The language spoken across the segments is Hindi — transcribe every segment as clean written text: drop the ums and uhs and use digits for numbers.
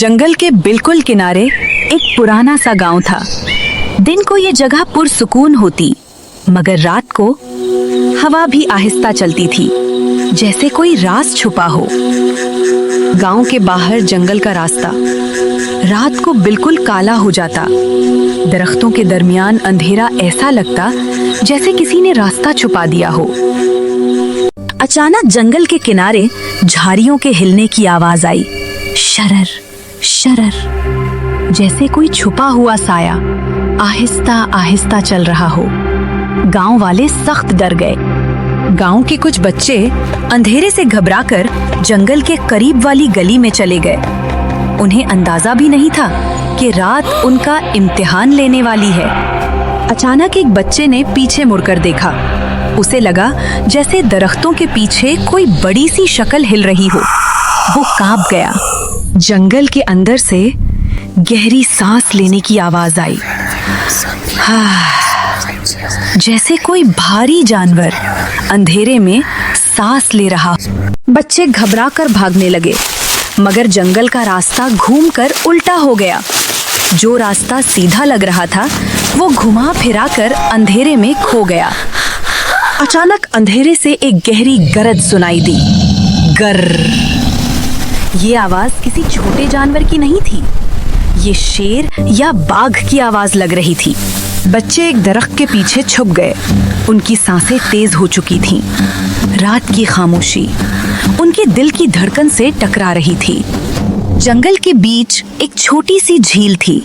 जंगल के बिल्कुल किनारे एक पुराना सा गांव था। दिन को ये जगह पुरसुकून होती, मगर रात को हवा भी आहिस्ता चलती थी, जैसे कोई राज छुपा हो। गांव के बाहर जंगल का रास्ता रात को बिल्कुल काला हो जाता। दरख्तों के दरमियान अंधेरा ऐसा लगता जैसे किसी ने रास्ता छुपा दिया हो। अचानक जंगल के किनारे झाड़ियों के हिलने की आवाज आई, शरर शरर, जैसे कोई छुपा हुआ साया आहिस्ता आहिस्ता चल रहा हो। गांव वाले सख्त डर गए। गांव के कुछ बच्चे अंधेरे से घबराकर जंगल के करीब वाली गली में चले गए। उन्हें अंदाजा भी नहीं था कि रात उनका इम्तिहान लेने वाली है। अचानक एक बच्चे ने पीछे मुड़कर देखा। उसे लगा जैसे दरख्तों के पीछे कोई बड़ी सी शक्ल हिल रही हो। वो कांप गया। जंगल के अंदर से गहरी सांस लेने की आवाज आई, जैसे कोई भारी जानवर अंधेरे में सांस ले रहा। बच्चे घबराकर भागने लगे, मगर जंगल का रास्ता घूमकर उल्टा हो गया। जो रास्ता सीधा लग रहा था वो घुमा फिराकर अंधेरे में खो गया। अचानक अंधेरे से एक गहरी गरज सुनाई दी, गर्र। ये आवाज किसी छोटे जानवर की नहीं थी, ये शेर या बाघ की आवाज लग रही थी। बच्चे एक दरख्त के पीछे छुप गए। उनकी सांसें तेज हो चुकी थीं। रात की खामोशी उनके दिल की धड़कन से टकरा रही थी। जंगल के बीच एक छोटी सी झील थी।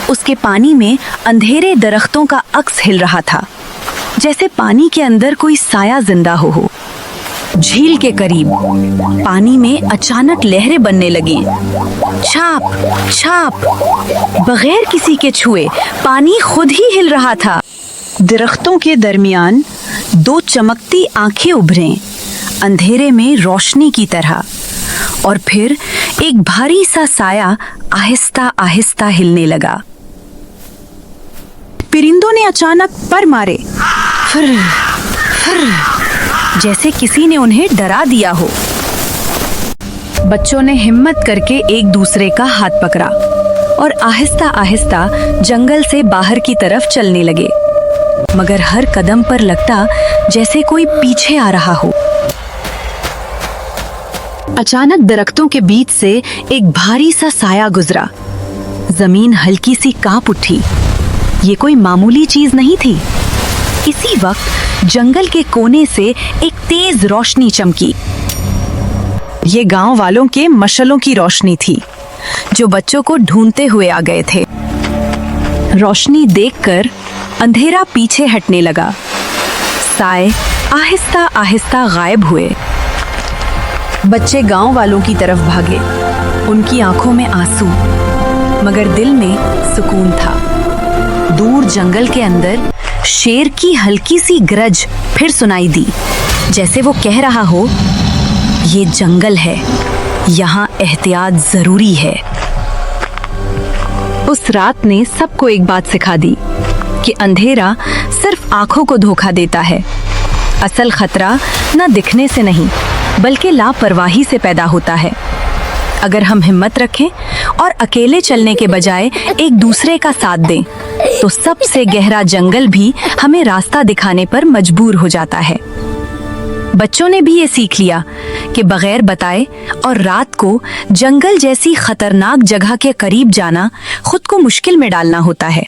उसके पानी में अंधेरे दरख्तों का अक्स हिल रहा था, जैसे पानी के अंदर कोई साया जिंदा हो। झील के करीब पानी में अचानक लहरें बनने लगी। छाप छाप, बगैर किसी के छुए पानी खुद ही हिल रहा था। दरख्तों के दरमियान दो चमकती आंखें उभरें, अंधेरे में रोशनी की तरह। और फिर एक भारी सा साया आहिस्ता आहिस्ता हिलने लगा। परिंदों ने अचानक पर मारे, फिर जैसे किसी ने उन्हें डरा दिया हो। बच्चों ने हिम्मत करके एक दूसरे का हाथ पकड़ा और आहिस्ता आहिस्ता जंगल से बाहर की तरफ चलने लगे, मगर हर कदम पर लगता जैसे कोई पीछे आ रहा हो। अचानक दरख्तों के बीच से एक भारी सा साया गुजरा। जमीन हल्की सी कांप उठी। ये कोई मामूली चीज नहीं थी। इसी वक्त जंगल के कोने से एक तेज रोशनी चमकी। ये गांव वालों के मशालों की रोशनी थी, जो बच्चों को ढूंढते हुए आ गए थे। रोशनी देखकर अंधेरा पीछे हटने लगा। साए आहिस्ता आहिस्ता गायब हुए। बच्चे गांव वालों की तरफ भागे। उनकी आंखों में आंसू, मगर दिल में सुकून था। दूर जंगल के अंदर शेर की हल्की सी गरज फिर सुनाई दी, जैसे वो कह रहा हो, ये जंगल है, यहाँ एहतियात जरूरी है। उस रात ने सबको एक बात सिखा दी कि अंधेरा सिर्फ आंखों को धोखा देता है। असल खतरा न दिखने से नहीं, बल्कि लापरवाही से पैदा होता है। अगर हम हिम्मत रखें और अकेले चलने के बजाय एक दूसरे का साथ दें, तो सबसे गहरा जंगल भी हमें रास्ता दिखाने पर मजबूर हो जाता है। बच्चों ने भी ये सीख लिया कि बगैर बताए और रात को जंगल जैसी खतरनाक जगह के करीब जाना खुद को मुश्किल में डालना होता है।